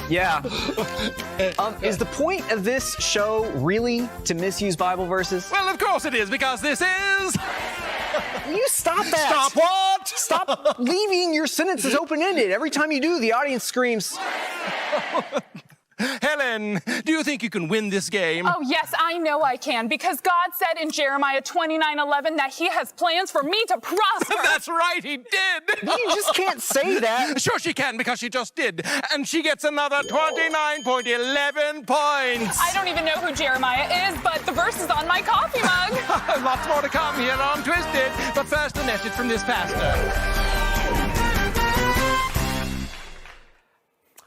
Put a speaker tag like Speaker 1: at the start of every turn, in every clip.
Speaker 1: Yeah. Is the point of this show really to misuse Bible verses?
Speaker 2: Well, of course it is, because this is...
Speaker 1: Will you stop that?
Speaker 2: Stop what?
Speaker 1: Stop leaving your sentences open-ended. Every time you do, the audience screams.
Speaker 2: Helen, do you think you can win this game?
Speaker 3: Oh, yes, I know I can, because God said in Jeremiah 29:11 that he has plans for me to prosper.
Speaker 2: That's right, he did.
Speaker 1: You just can't say that.
Speaker 2: Sure she can, because she just did. And she gets another 29.11 points.
Speaker 3: I don't even know who Jeremiah is, but the verse is on my coffee mug.
Speaker 2: Lots more to come here on Twisted. But first, a message from this pastor.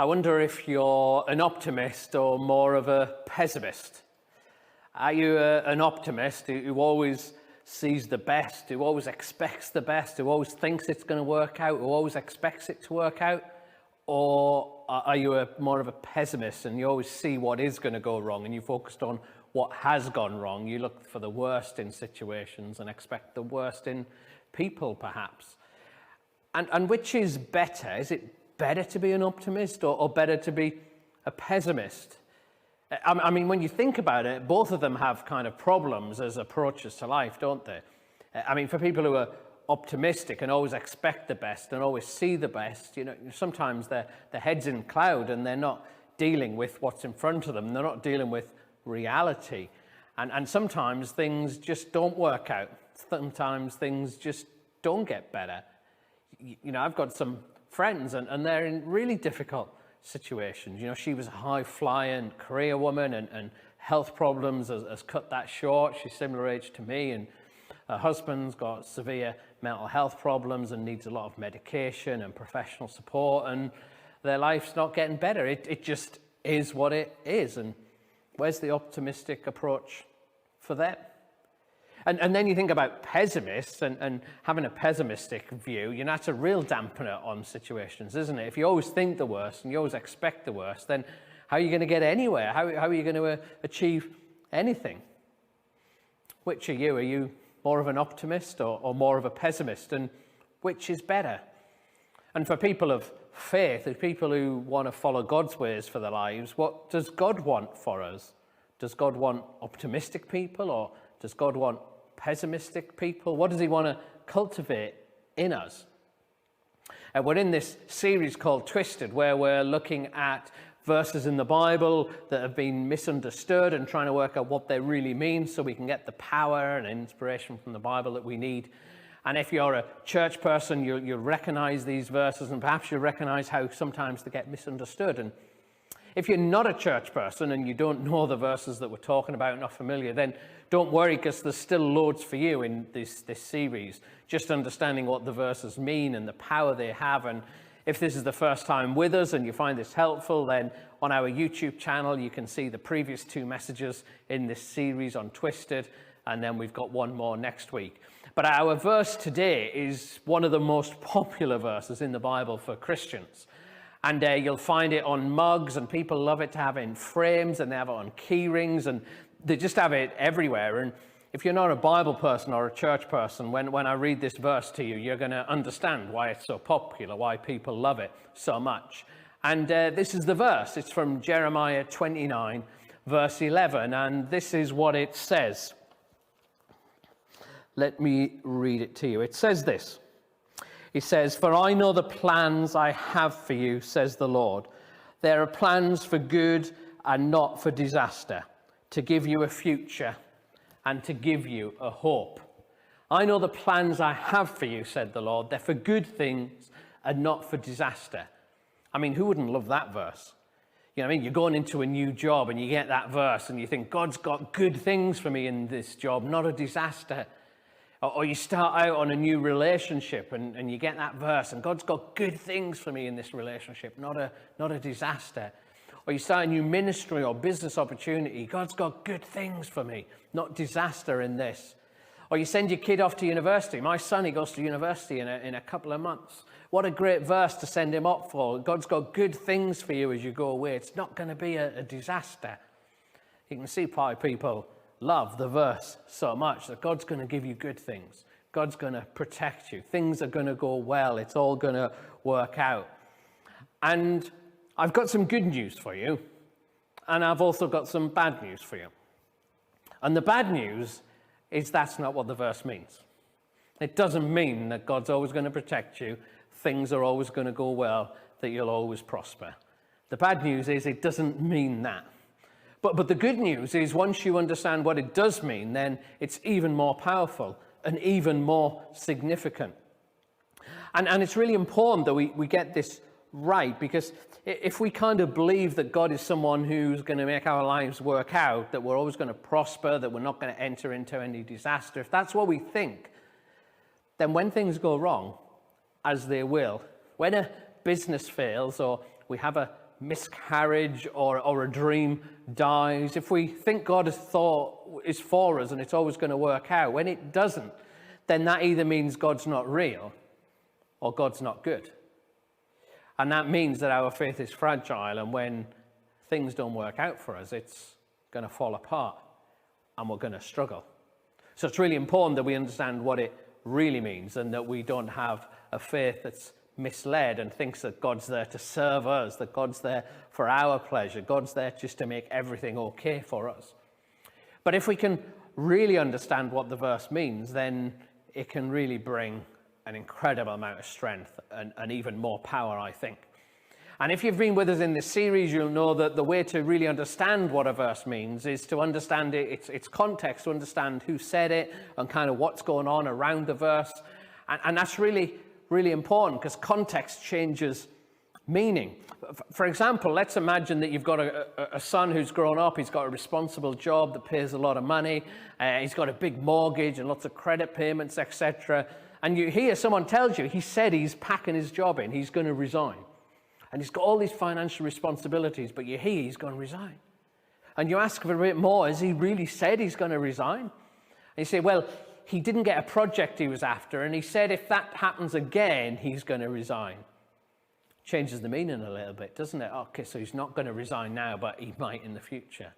Speaker 4: I wonder if you're an optimist or more of a pessimist. Are you an optimist who always sees the best, who always expects the best, who always thinks it's going to work out, who always expects it to work out? Or are you more of a pessimist and you always see what is going to go wrong and you focused on what has gone wrong? You look for the worst in situations and expect the worst in people, perhaps. And which is better? Is it better to be an optimist or better to be a pessimist? I mean, when you think about it, both of them have kind of problems as approaches to life, don't they? I mean, for people who are optimistic and always expect the best and always see the best, you know, sometimes their head's in cloud and they're not dealing with what's in front of them. They're not dealing with reality. And sometimes things just don't work out. Sometimes things just don't get better. You know, I've got some friends and they're in really difficult situations. You know, she was a high-flying career woman and health problems has cut that short. She's similar age to me, and her husband's got severe mental health problems and needs a lot of medication and professional support, and their life's not getting better. It just is what it is. And where's the optimistic approach for them? And then you think about pessimists and having a pessimistic view, you know, that's a real dampener on situations, isn't it? If you always think the worst and you always expect the worst, then how are you going to get anywhere? How are you going to achieve anything? Which are you? Are you more of an optimist or more of a pessimist? And which is better? And for people of faith, for people who want to follow God's ways for their lives, what does God want for us? Does God want optimistic people, or does God want pessimistic people? What does he want to cultivate in us? We're in this series called Twisted, where we're looking at verses in the Bible that have been misunderstood and trying to work out what they really mean so we can get the power and inspiration from the Bible that we need. And if you're a church person, you'll recognize these verses, and perhaps you'll recognize how sometimes they get misunderstood. And if you're not a church person and you don't know the verses that we're talking about, not familiar, then don't worry, because there's still loads for you in this series. Just understanding what the verses mean and the power they have. And if this is the first time with us and you find this helpful, then on our YouTube channel you can see the previous 2 messages in this series on Twisted, and then we've got one more next week. But our verse today is one of the most popular verses in the Bible for Christians. And you'll find it on mugs, and people love it to have it in frames, and they have it on key rings, and they just have it everywhere. And if you're not a Bible person or a church person, when I read this verse to you, you're going to understand why it's so popular, why people love it so much. And this is the verse. It's from Jeremiah 29, verse 11, and this is what it says. Let me read it to you. It says this. He says, "For I know the plans I have for you, says the Lord. There are plans for good and not for disaster, to give you a future and to give you a hope. I know the plans I have for you, said the Lord. They're for good things and not for disaster." I mean, who wouldn't love that verse? You know what I mean? You're going into a new job and you get that verse and you think, God's got good things for me in this job, not a disaster. Or you start out on a new relationship and you get that verse, and God's got good things for me in this relationship, not a disaster. Or you start a new ministry or business opportunity, God's got good things for me, not disaster in this. Or you send your kid off to university. My son, he goes to university in a couple of months. What a great verse to send him up for. God's got good things for you as you go away. It's not going to be a disaster. You can see why people love the verse so much, that God's going to give you good things. God's going to protect you. Things are going to go well. It's all going to work out. And I've got some good news for you, and I've also got some bad news for you. And the bad news is that's not what the verse means. It doesn't mean that God's always going to protect you, things are always going to go well, that you'll always prosper. The bad news is it doesn't mean that. But the good news is once you understand what it does mean, then it's even more powerful and even more significant. And it's really important that we get this right, because if we kind of believe that God is someone who's going to make our lives work out, that we're always going to prosper, that we're not going to enter into any disaster, if that's what we think, then when things go wrong, as they will, when a business fails or we have a miscarriage or a dream dies, if we think God is for us and it's always going to work out, when it doesn't, then that either means God's not real or God's not good. And that means that our faith is fragile, and when things don't work out for us, it's going to fall apart and we're going to struggle. So it's really important that we understand what it really means, and that we don't have a faith that's misled and thinks that God's there to serve us, that God's there for our pleasure, God's there just to make everything okay for us. But if we can really understand what the verse means, then it can really bring an incredible amount of strength and even more power, I think. And if you've been with us in this series, you'll know that the way to really understand what a verse means is to understand its context, to understand who said it and kind of what's going on around the verse. And that's really, really important, because context changes meaning. For example, let's imagine that you've got a son who's grown up, he's got a responsible job that pays a lot of money, he's got a big mortgage and lots of credit payments, etc. And you hear someone tells you, he said he's packing his job in, he's going to resign. And he's got all these financial responsibilities, but you hear he's going to resign. And you ask for a bit more, has he really said he's going to resign? And you say, well, he didn't get a project he was after, and he said if that happens again, he's going to resign. Changes the meaning a little bit, doesn't it? Okay, so he's not going to resign now, but he might in the future.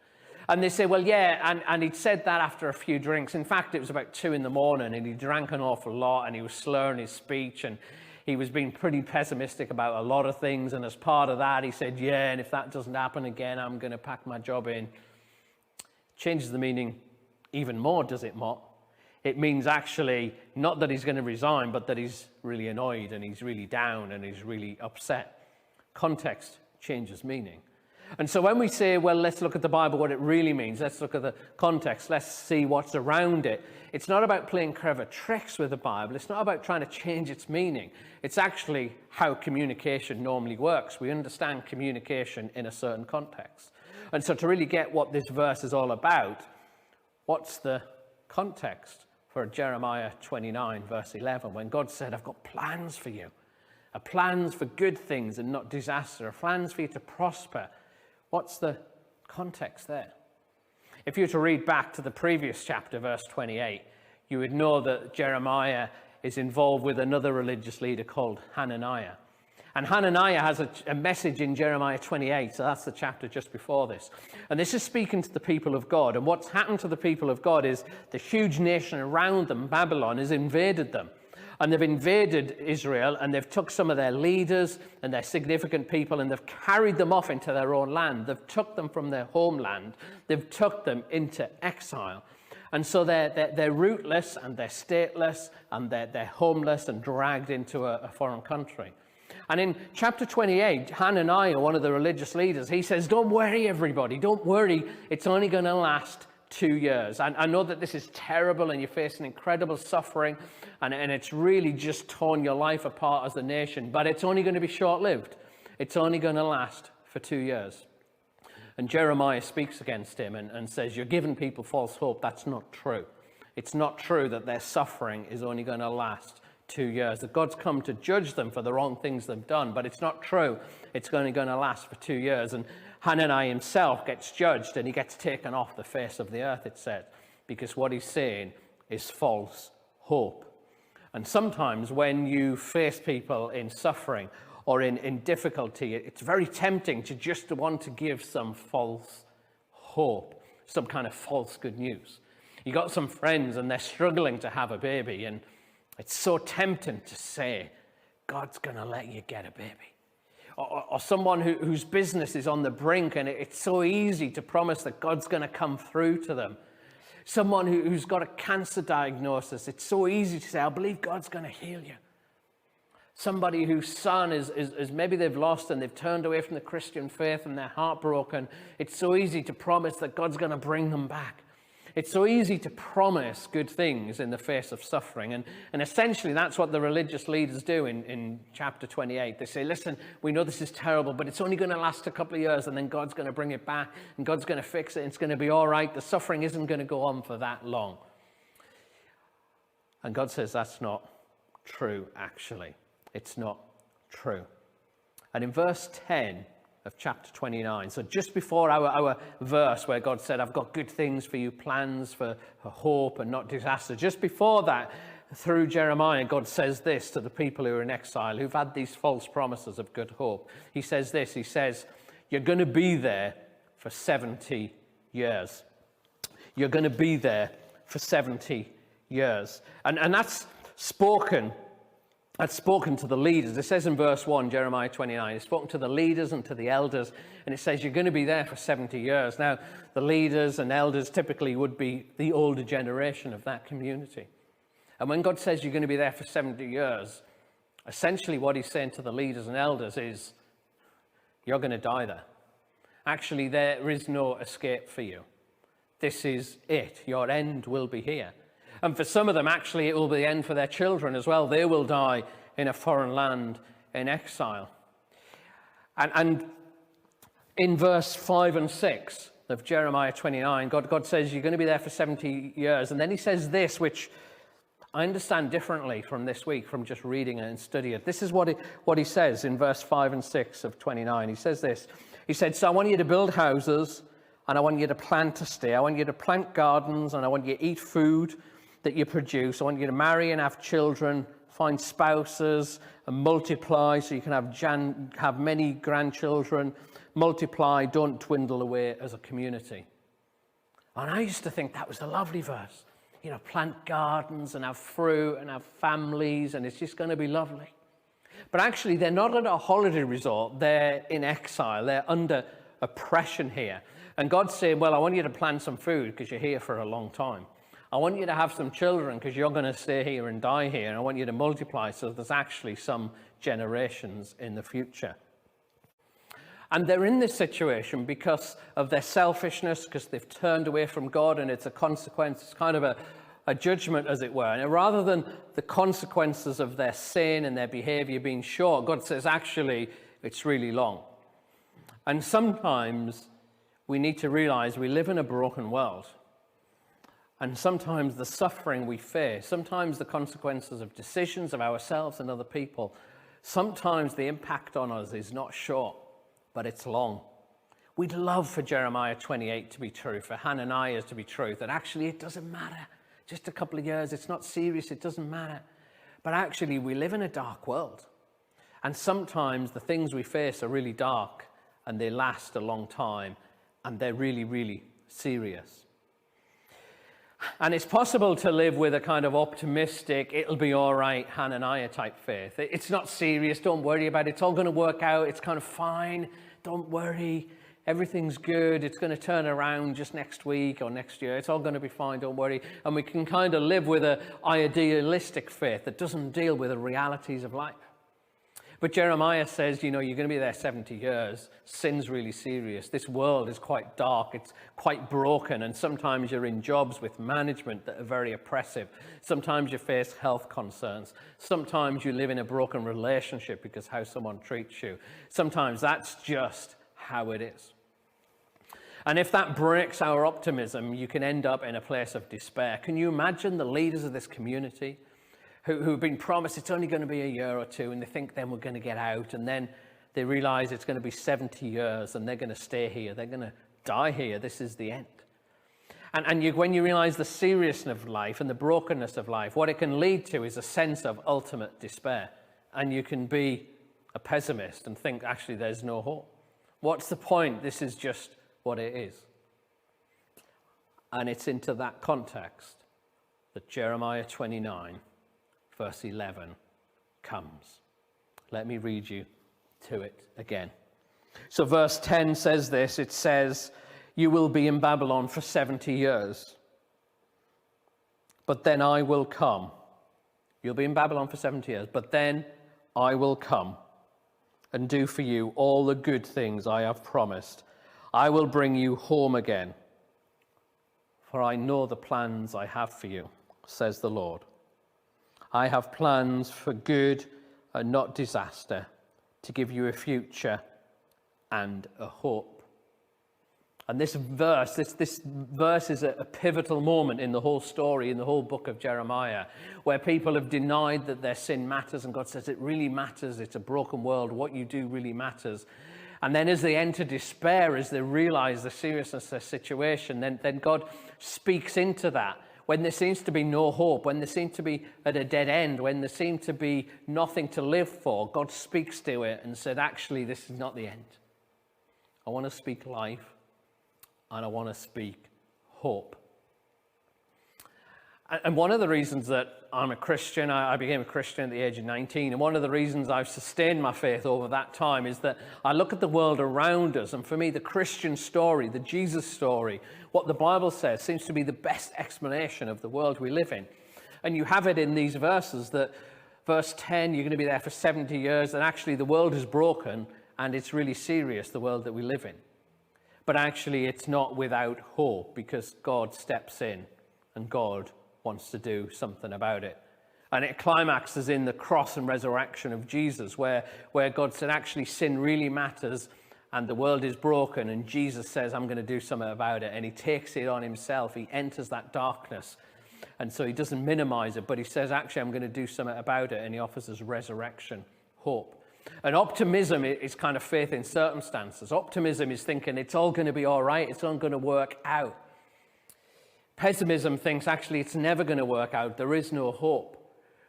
Speaker 4: And they say, well, yeah, and he'd said that after a few drinks. In fact, it was about 2 a.m, and he drank an awful lot, and he was slurring his speech, and he was being pretty pessimistic about a lot of things. And as part of that, he said, yeah, and if that doesn't happen again, I'm going to pack my job in. Changes the meaning even more, does it not? It means actually not that he's going to resign, but that he's really annoyed and he's really down and he's really upset. Context changes meaning. And so when we say, well, let's look at the Bible, what it really means, let's look at the context, let's see what's around it. It's not about playing clever tricks with the Bible. It's not about trying to change its meaning. It's actually how communication normally works. We understand communication in a certain context. And so to really get what this verse is all about, what's the context for Jeremiah 29, verse 11, when God said, I've got plans for you, plans for good things and not disaster, plans for you to prosper. What's the context there? If you were to read back to the previous chapter, verse 28, you would know that Jeremiah is involved with another religious leader called Hananiah. And Hananiah has a message in Jeremiah 28, so that's the chapter just before this. And this is speaking to the people of God. And what's happened to the people of God is the huge nation around them, Babylon, has invaded them. And they've invaded Israel, and they've took some of their leaders and their significant people, and they've carried them off into their own land. They've took them from their homeland. They've took them into exile. And so they're rootless, and they're stateless, and they're homeless and dragged into a foreign country. And in chapter 28, Hananiah, one of the religious leaders, he says, don't worry, everybody. Don't worry. It's only going to last 2 years. I know that this is terrible and you're facing incredible suffering and it's really just torn your life apart as a nation, but it's only going to be short-lived. It's only going to last for 2 years. And Jeremiah speaks against him and says, you're giving people false hope. That's not true. It's not true that their suffering is only going to last 2 years, that God's come to judge them for the wrong things they've done, but it's not true. It's only going to last for 2 years. And Hananiah himself gets judged and he gets taken off the face of the earth, it says, because what he's saying is false hope. And sometimes when you face people in suffering or in difficulty, it's very tempting to just want to give some false hope, some kind of false good news. You got some friends and they're struggling to have a baby, and it's so tempting to say, God's going to let you get a baby. or someone whose business is on the brink, and it's so easy to promise that God's going to come through to them. Someone who's got a cancer diagnosis, it's so easy to say, I believe God's going to heal you. Somebody whose son is maybe they've lost and they've turned away from the Christian faith and they're heartbroken. It's so easy to promise that God's going to bring them back. It's so easy to promise good things in the face of suffering. And essentially that's what the religious leaders do in chapter 28. They say, listen, we know this is terrible, but it's only going to last a couple of years and then God's going to bring it back and God's going to fix it. And it's going to be all right. The suffering isn't going to go on for that long. And God says that's not true, actually. It's not true. And in verse 10 of chapter 29, so just before our verse where God said, I've got good things for you, plans for hope and not disaster, just before that, through Jeremiah, God says this to the people who are in exile, who've had these false promises of good hope. He says this, he says, you're going to be there for 70 years. You're going to be there for 70 years. And that's spoken to the leaders. It says in verse 1, Jeremiah 29, it's spoken to the leaders and to the elders, and it says you're going to be there for 70 years. Now, the leaders and elders typically would be the older generation of that community. And when God says you're going to be there for 70 years, essentially what he's saying to the leaders and elders is, you're going to die there. Actually, there is no escape for you. This is it. Your end will be here. And for some of them, actually, it will be the end for their children as well. They will die in a foreign land in exile. And in verse 5 and 6 of Jeremiah 29, God says, you're going to be there for 70 years. And then he says this, which I understand differently from this week, from just reading it and studying it. This is what he says in verse 5 and 6 of 29. He says this. He said, so I want you to build houses, and I want you to plant to stay. I want you to plant gardens, and I want you to eat food that you produce. I want you to marry and have children, find spouses, and multiply so you can have many grandchildren. Multiply, don't dwindle away as a community. And I used to think that was a lovely verse. You know, plant gardens and have fruit and have families, and it's just going to be lovely. But actually, they're not at a holiday resort. They're in exile. They're under oppression here. And God's saying, well, I want you to plant some food because you're here for a long time. I want you to have some children because you're going to stay here and die here. And I want you to multiply so there's actually some generations in the future. And they're in this situation because of their selfishness, because they've turned away from God, and it's a consequence. It's kind of a judgment, as it were. And rather than the consequences of their sin and their behavior being short, God says, actually, it's really long. And sometimes we need to realize we live in a broken world. And sometimes the suffering we face, sometimes the consequences of decisions of ourselves and other people, sometimes the impact on us is not short, but it's long. We'd love for Jeremiah 28 to be true, for Hananiah to be true, that actually it doesn't matter. Just a couple of years, it's not serious, it doesn't matter. But actually we live in a dark world. And sometimes the things we face are really dark and they last a long time and they're really, really serious. And it's possible to live with a kind of optimistic, it'll be all right, Hananiah type faith. It's not serious, don't worry about it, it's all going to work out, it's kind of fine, don't worry, everything's good, it's going to turn around just next week or next year, it's all going to be fine, don't worry. And we can kind of live with an idealistic faith that doesn't deal with the realities of life. But Jeremiah says, you know, you're going to be there 70 years. Sin's really serious. This world is quite dark. It's quite broken. And sometimes you're in jobs with management that are very oppressive. Sometimes you face health concerns. Sometimes you live in a broken relationship because how someone treats you. Sometimes that's just how it is. And if that breaks our optimism, you can end up in a place of despair. Can you imagine the leaders of this community who've been promised it's only going to be a year or two, and they think then we're going to get out, and then they realize it's going to be 70 years and they're going to stay here, they're going to die here, this is the end. And when you realize the seriousness of life and the brokenness of life, what it can lead to is a sense of ultimate despair. And you can be a pessimist and think, actually, there's no hope. What's the point? This is just what it is. And it's into that context that Jeremiah 29 verse 11 comes. Let me read you to it again. So verse 10 says this. It says, you will be in Babylon for 70 years, but then I will come. You'll be in Babylon for 70 years, but then I will come and do for you all the good things I have promised. I will bring you home again, for I know the plans I have for you, says the Lord. I have plans for good and not disaster, to give you a future and a hope. And this verse is a pivotal moment in the whole story, in the whole book of Jeremiah, where people have denied that their sin matters, and God says it really matters. It's a broken world. What you do really matters. And then as they enter despair, as they realize the seriousness of their situation, then God speaks into that. When there seems to be no hope, when there seems to be at a dead end, when there seems to be nothing to live for, God speaks to it and said, actually, this is not the end. I want to speak life, and I want to speak hope. And one of the reasons that I'm a Christian, I became a Christian at the age of 19, and one of the reasons I've sustained my faith over that time is that I look at the world around us, and for me, the Christian story, the Jesus story, what the Bible says, seems to be the best explanation of the world we live in. And you have it in these verses that, verse 10, you're going to be there for 70 years, and actually the world is broken, and it's really serious, the world that we live in. But actually, it's not without hope, because God steps in, and God wants to do something about it. And it climaxes in the cross and resurrection of Jesus, where God said, actually, sin really matters, and the world is broken, and Jesus says, I'm going to do something about it. And he takes it on himself. He enters that darkness. And so he doesn't minimize it, but he says, actually, I'm going to do something about it. And he offers us resurrection, hope. And optimism is kind of faith in circumstances. Optimism is thinking it's all going to be all right. It's all going to work out. Pessimism thinks, actually, it's never going to work out. There is no hope.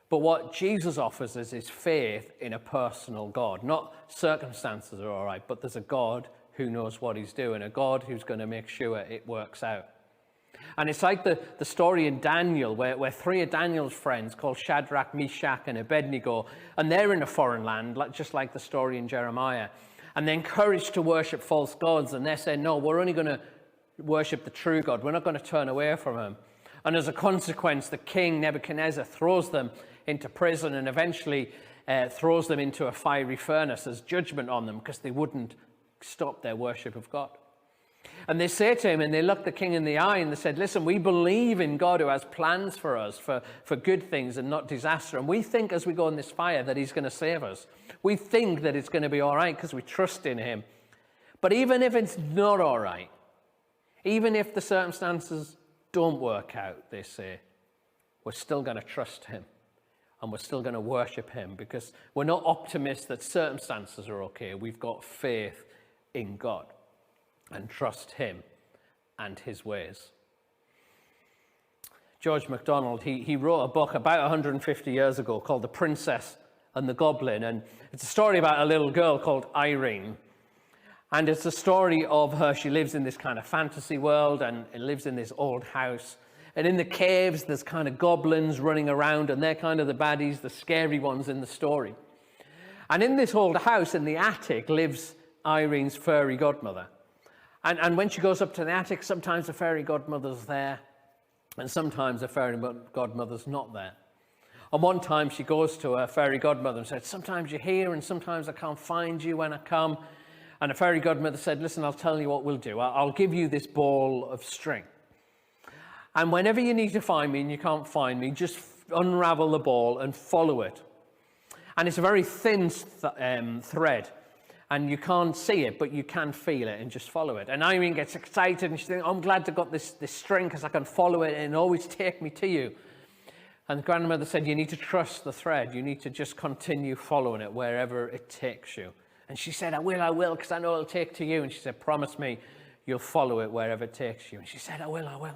Speaker 4: But what Jesus offers us is faith in a personal God. Not circumstances are all right, but there's a God who knows what he's doing, a God who's going to make sure it works out. And it's like the story in Daniel, where three of Daniel's friends, called Shadrach, Meshach, and Abednego, and they're in a foreign land, just like the story in Jeremiah. And they're encouraged to worship false gods, and they're saying, no, we're only going to worship the true God. We're not going to turn away from him. And as a consequence, the king, Nebuchadnezzar, throws them into prison and eventually throws them into a fiery furnace as judgment on them because they wouldn't stop their worship of God. And they say to him, and they look the king in the eye, and they said, listen, we believe in God who has plans for us, for good things and not disaster. And we think as we go in this fire that he's going to save us. We think that it's going to be all right because we trust in him. But even if it's not all right, even if the circumstances don't work out, they say, we're still going to trust him. And we're still going to worship him because we're not optimists that circumstances are okay. We've got faith in God and trust him and his ways. George MacDonald, he wrote a book about 150 years ago called The Princess and the Goblin. And it's a story about a little girl called Irene. And it's a story of her. She lives in this kind of fantasy world and lives in this old house. And in the caves, there's kind of goblins running around, and they're kind of the baddies, the scary ones in the story. And in this old house, in the attic, lives Irene's fairy godmother. And when she goes up to the attic, sometimes the fairy godmother's there, and sometimes the fairy godmother's not there. And one time she goes to her fairy godmother and said, sometimes you're here, and sometimes I can't find you when I come. And the fairy godmother said, listen, I'll tell you what we'll do. I'll give you this ball of string. And whenever you need to find me and you can't find me, just unravel the ball and follow it. And it's a very thin thread. And you can't see it, but you can feel it and just follow it. And Irene gets excited and she thinks, I'm glad I got this string because I can follow it and always take me to you. And the grandmother said, you need to trust the thread. You need to just continue following it wherever it takes you. And she said, I will, because I know it'll take to you. And she said, promise me you'll follow it wherever it takes you. And she said, I will. A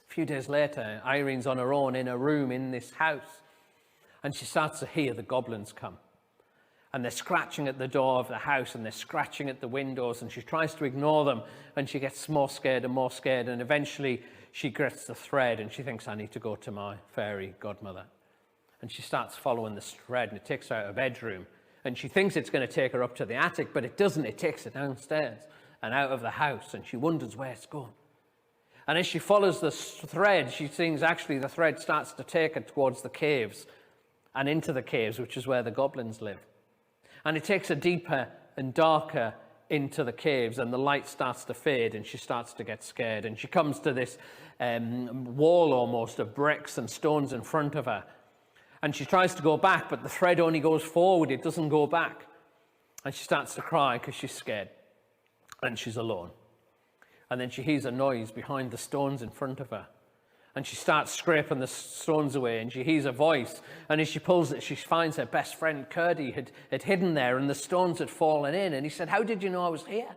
Speaker 4: few days later, Irene's on her own in a room in this house. And she starts to hear the goblins come. And they're scratching at the door of the house, and they're scratching at the windows. And she tries to ignore them, and she gets more scared and more scared. And eventually, she gets the thread, and she thinks, I need to go to my fairy godmother. And she starts following this thread, and it takes her out of her bedroom. And she thinks it's going to take her up to the attic, but it doesn't. It takes her downstairs and out of the house, and she wonders where it's going. And as she follows the thread, she sees actually the thread starts to take her towards the caves and into the caves, which is where the goblins live. And it takes her deeper and darker into the caves, and the light starts to fade, and she starts to get scared. And she comes to this wall almost of bricks and stones in front of her. And she tries to go back, but the thread only goes forward. It doesn't go back. And she starts to cry because she's scared. And she's alone. And then she hears a noise behind the stones in front of her. And she starts scraping the stones away, and she hears a voice. And as she pulls it, she finds her best friend, Curdie, had hidden there, and the stones had fallen in. And he said, "How did you know I was here?"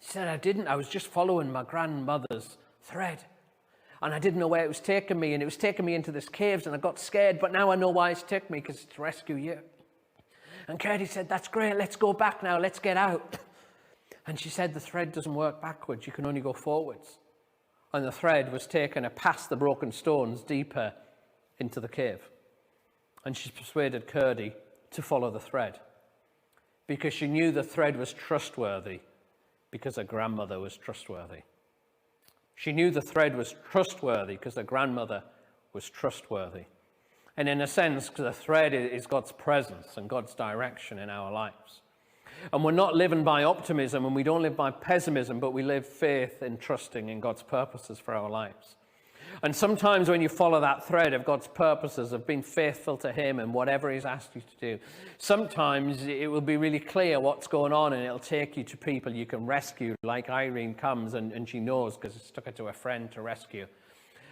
Speaker 4: She said, "I didn't. I was just following my grandmother's thread. And I didn't know where it was taking me, and it was taking me into this caves, and I got scared, but now I know why it's taken me, because it's to rescue you." And Curdie said, "That's great, let's go back now, let's get out." And she said, "The thread doesn't work backwards, you can only go forwards." And the thread was taken past the broken stones deeper into the cave. And she persuaded Curdie to follow the thread, because she knew the thread was trustworthy, because her grandmother was trustworthy. She knew the thread was trustworthy because her grandmother was trustworthy. And in a sense, the thread is God's presence and God's direction in our lives. And we're not living by optimism, and we don't live by pessimism, but we live faith in trusting in God's purposes for our lives. And sometimes when you follow that thread of God's purposes, of being faithful to him and whatever he's asked you to do, sometimes it will be really clear what's going on, and it'll take you to people you can rescue, like Irene comes and she knows because it's took her to a friend to rescue.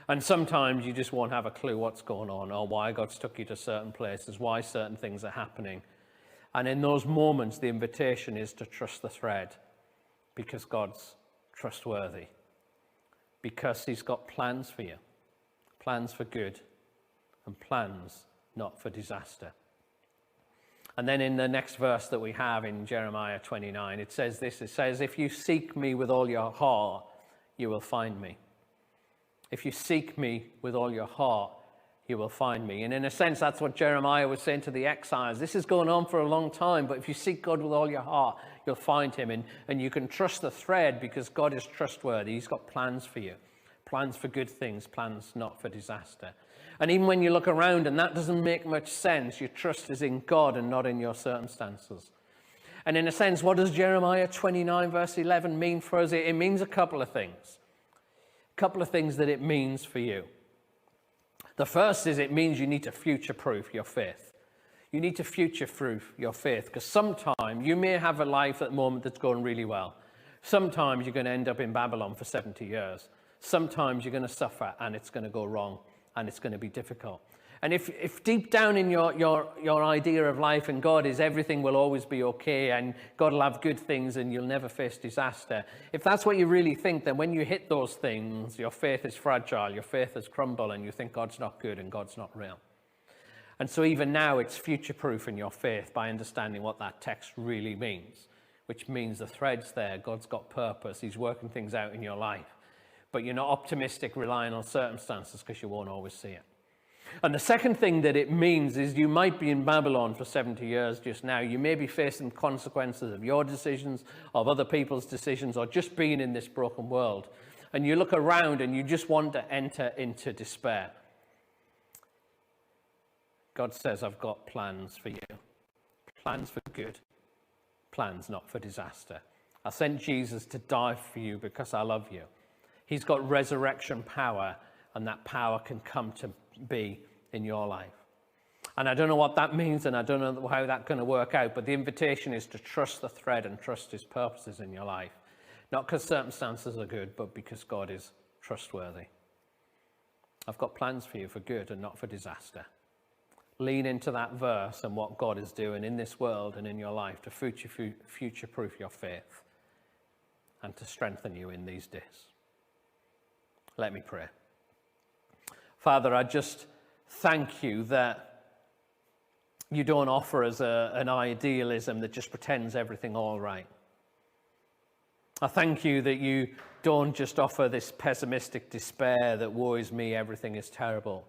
Speaker 4: And sometimes you just won't have a clue what's going on, or why God's took you to certain places, why certain things are happening. And in those moments, the invitation is to trust the thread, because God's trustworthy. Because he's got plans for you, plans for good, and plans not for disaster. And then in the next verse that we have in Jeremiah 29, it says this, it says, "If you seek me with all your heart, you will find me." If you seek me with all your heart, you will find me. And in a sense, that's what Jeremiah was saying to the exiles. This is going on for a long time, but if you seek God with all your heart, you'll find him. And you can trust the thread, because God is trustworthy. He's got plans for you, plans for good things, plans not for disaster. And even when you look around and that doesn't make much sense, your trust is in God and not in your circumstances. And in a sense, what does Jeremiah 29 verse 11 mean for us? It means a couple of things. A couple of things that it means for you. The first is it means you need to future-proof your faith. You need to future-proof your faith, because sometimes you may have a life at the moment that's going really well. Sometimes you're going to end up in Babylon for 70 years. Sometimes you're going to suffer and it's going to go wrong and it's going to be difficult. And if deep down in your idea of life and God is everything will always be okay and God will have good things and you'll never face disaster, if that's what you really think, then when you hit those things, your faith is fragile, your faith is crumble, and you think God's not good and God's not real. And so even now it's future-proofing your faith by understanding what that text really means, which means the thread's there, God's got purpose, he's working things out in your life. But you're not optimistic relying on circumstances, because you won't always see it. And the second thing that it means is you might be in Babylon for 70 years just now. You may be facing consequences of your decisions, of other people's decisions, or just being in this broken world. And you look around and you just want to enter into despair. God says, I've got plans for you. Plans for good. Plans not for disaster. I sent Jesus to die for you because I love you. He's got resurrection power, and that power can come to be in your life. And I don't know what that means, and I don't know how that's going to work out, but the invitation is to trust the thread and trust his purposes in your life. Not because circumstances are good, but because God is trustworthy. I've got plans for you for good and not for disaster. Lean into that verse and what God is doing in this world and in your life to future-proof your faith and to strengthen you in these days. Let me pray. Father, I just thank you that you don't offer us an idealism that just pretends everything all right. I thank you that you don't just offer this pessimistic despair that woe is me, everything is terrible.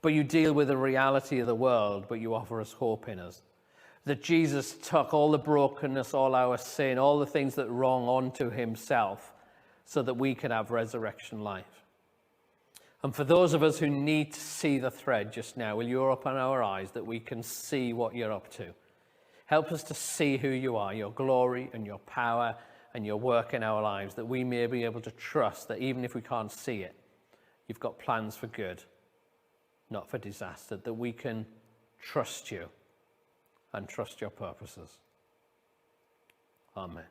Speaker 4: But you deal with the reality of the world, but you offer us hope in us. that Jesus took all the brokenness, all our sin, all the things that are wrong onto himself so that we could have resurrection life. And for those of us who need to see the thread just now, will you open our eyes that we can see what you're up to? Help us to see who you are, your glory and your power and your work in our lives, that we may be able to trust that even if we can't see it, you've got plans for good, not for disaster, that we can trust you and trust your purposes. Amen.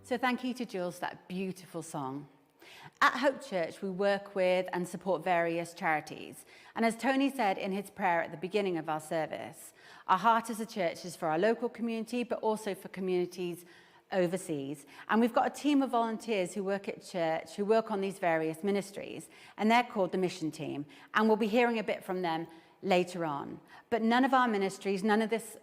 Speaker 5: So thank you to Jules for that beautiful song. At Hope Church, we work with and support various charities. And as Tony said in his prayer at the beginning of our service, our heart as a church is for our local community, but also for communities overseas. And we've got a team of volunteers who work at church, who work on these various ministries, and they're called the Mission Team. And we'll be hearing a bit from them later on. But none of our ministries, none of this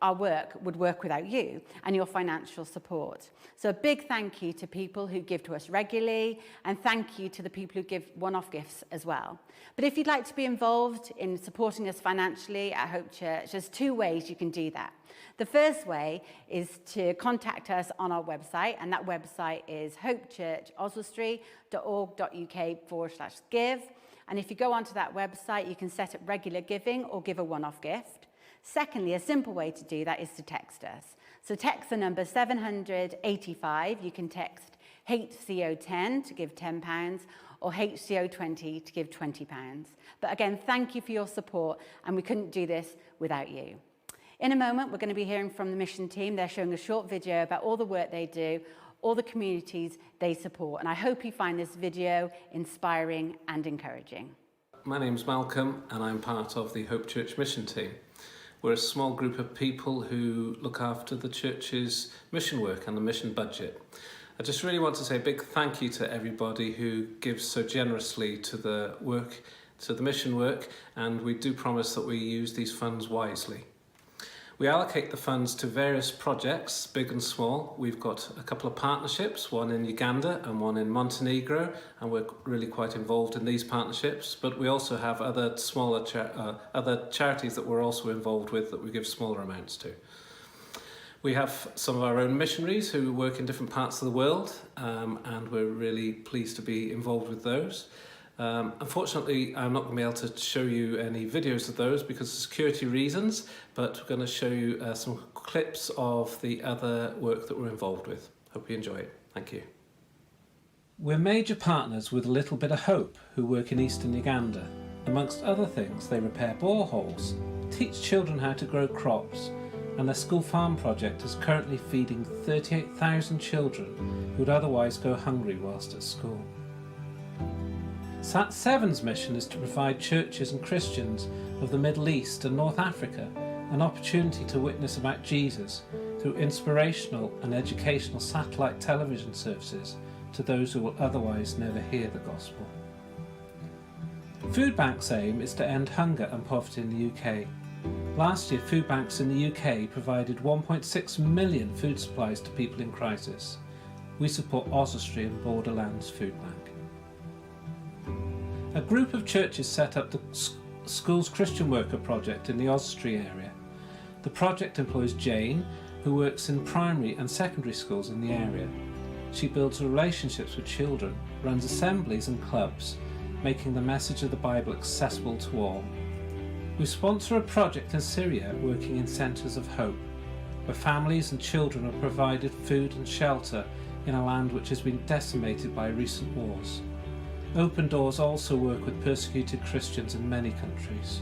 Speaker 5: our work would work without you and your financial support. So a big thank you to people who give to us regularly, and thank you to the people who give one-off gifts as well. But if you'd like to be involved in supporting us financially at Hope Church, there's two ways you can do that. The first way is to contact us on our website, and that website is hopechurchoswestry.org.uk/give. And if you go onto that website, you can set up regular giving or give a one-off gift. Secondly, a simple way to do that is to text us. So text the number 785. You can text HCO10 to give £10 or HCO20 to give £20. But again, thank you for your support, and we couldn't do this without you. In a moment, we're going to be hearing from the mission team. They're showing a short video about all the work they do, all the communities they support. And I hope you find this video inspiring and encouraging.
Speaker 6: my name's Malcolm and I'm part of the Hope Church mission team. We're a small group of people who look after the church's mission work and the mission budget. I just really want to say a big thank you to everybody who gives so generously to the work, to the mission work, and we do promise that we use these funds wisely. We allocate the funds to various projects, big and small. We've got a couple of partnerships, one in Uganda and one in Montenegro, and we're really quite involved in these partnerships. But we also have other smaller other charities that we're also involved with that we give smaller amounts to. We have some of our own missionaries who work in different parts of the world, and we're really pleased to be involved with those. Unfortunately, I'm not going to be able to show you any videos of those because of security reasons, but we're going to show you some clips of the other work that we're involved with. Hope you enjoy it. Thank you. We're major partners with A Little Bit of Hope, who work in eastern Uganda. Amongst other things, they repair boreholes, teach children how to grow crops, and their school farm project is currently feeding 38,000 children who would otherwise go hungry whilst at school. Sat7's mission is to provide churches and Christians of the Middle East and North Africa an opportunity to witness about Jesus through inspirational and educational satellite television services to those who will otherwise never hear the gospel. Food Bank's aim is to end hunger and poverty in the UK. Last year, food banks in the UK provided 1.6 million food supplies to people in crisis. We support Oswestry and Borderlands Food Bank. A group of churches set up the Schools Christian Worker project in the Oswestry area. The project employs Jane, who works in primary and secondary schools in the area. She builds relationships with children, runs assemblies and clubs, making the message of the Bible accessible to all. We sponsor a project in Syria working in centres of hope, where families and children are provided food and shelter in a land which has been decimated by recent wars. Open Doors also work with persecuted Christians in many countries.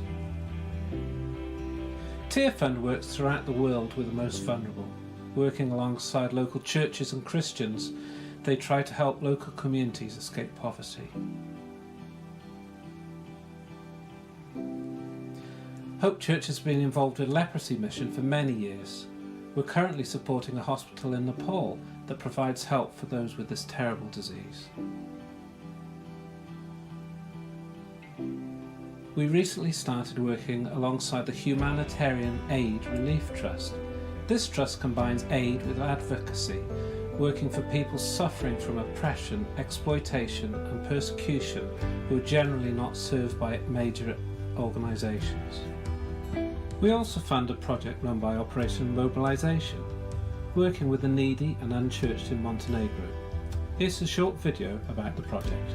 Speaker 6: Tear Fund works throughout the world with the most vulnerable. Working alongside local churches and Christians, they try to help local communities escape poverty. Hope Church has been involved with leprosy mission for many years. We're currently supporting a hospital in Nepal that provides help for those with this terrible disease. We recently started working alongside the Humanitarian Aid Relief Trust. This trust combines aid with advocacy, working for people suffering from oppression, exploitation and persecution who are generally not served by major organisations. We also fund a project run by Operation Mobilisation, working with the needy and unchurched in Montenegro. Here's a short video about the project.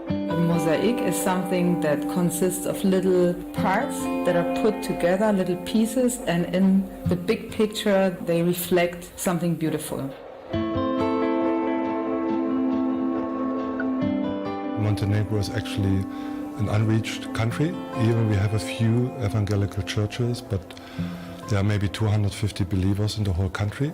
Speaker 7: A mosaic is something that consists of little parts that are put together, little pieces, and in the big picture they reflect something beautiful.
Speaker 8: Montenegro is actually an unreached country. Even we have a few evangelical churches, but there are maybe 250 believers in the whole country.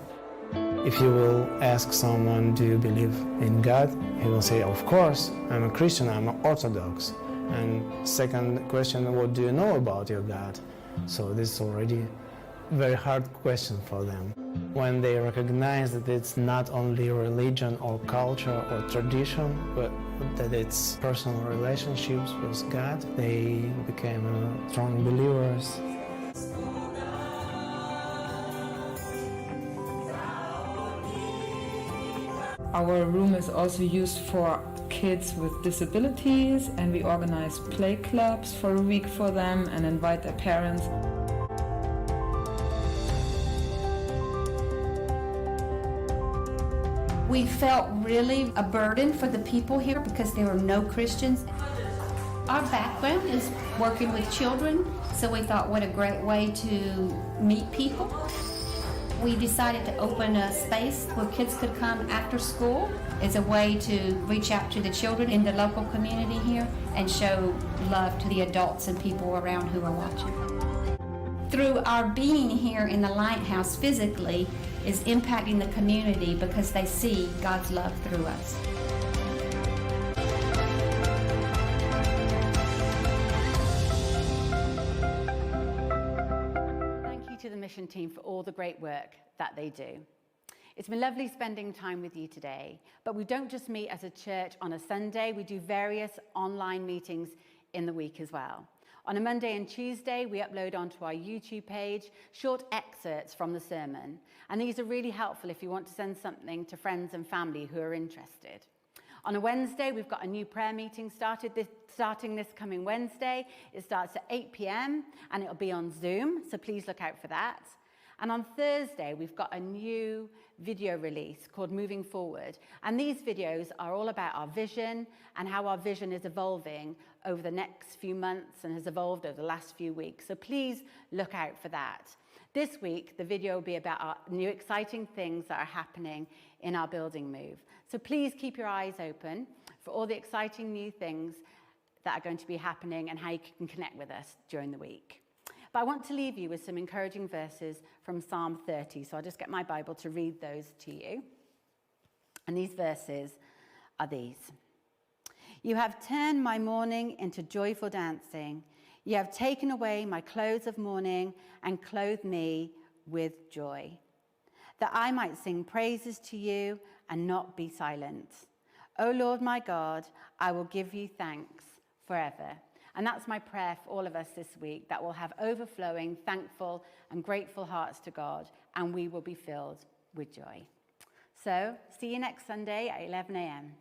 Speaker 9: If you will ask someone, do you believe in God? He will say, of course, I'm a Christian, I'm Orthodox. And second question, what do you know about your God? So this is already a very hard question for them. When they recognize that it's not only religion or culture or tradition, but that it's personal relationships with God, they became strong believers.
Speaker 7: Our room is also used for kids with disabilities, and we organize play clubs for a week for them and invite their parents.
Speaker 10: We felt really a burden for the people here because there were no Christians. Our background is working with children, so we thought what a great way to meet people. We decided to open a space where kids could come after school as a way to reach out to the children in the local community here and show love to the adults and people around who are watching. Through our being here in the lighthouse physically is impacting the community because they see God's love through us.
Speaker 5: to the mission team for all the great work that they do. It's been lovely spending time with you today, but we don't just meet as a church on a Sunday, we do various online meetings in the week as well. On a Monday and Tuesday, we upload onto our YouTube page short excerpts from the sermon, and these are really helpful if you want to send something to friends and family who are interested. On a Wednesday, we've got a new prayer meeting starting this coming Wednesday. It starts at 8 p.m. and it'll be on Zoom, so please look out for that. And on Thursday, we've got a new video release called Moving Forward. And these videos are all about our vision and how our vision is evolving over the next few months and has evolved over the last few weeks. So please look out for that. This week, the video will be about our new exciting things that are happening in our building move. So please keep your eyes open for all the exciting new things that are going to be happening and how you can connect with us during the week. But I want to leave you with some encouraging verses from Psalm 30. So I'll just get my Bible to read those to you. And these verses are these. You have turned my mourning into joyful dancing. You have taken away my clothes of mourning and clothed me with joy, that I might sing praises to you and not be silent. O Lord my God, I will give you thanks forever. And that's my prayer for all of us this week, that we'll have overflowing, thankful and grateful hearts to God, and we will be filled with joy. So, see you next Sunday at 11 a.m.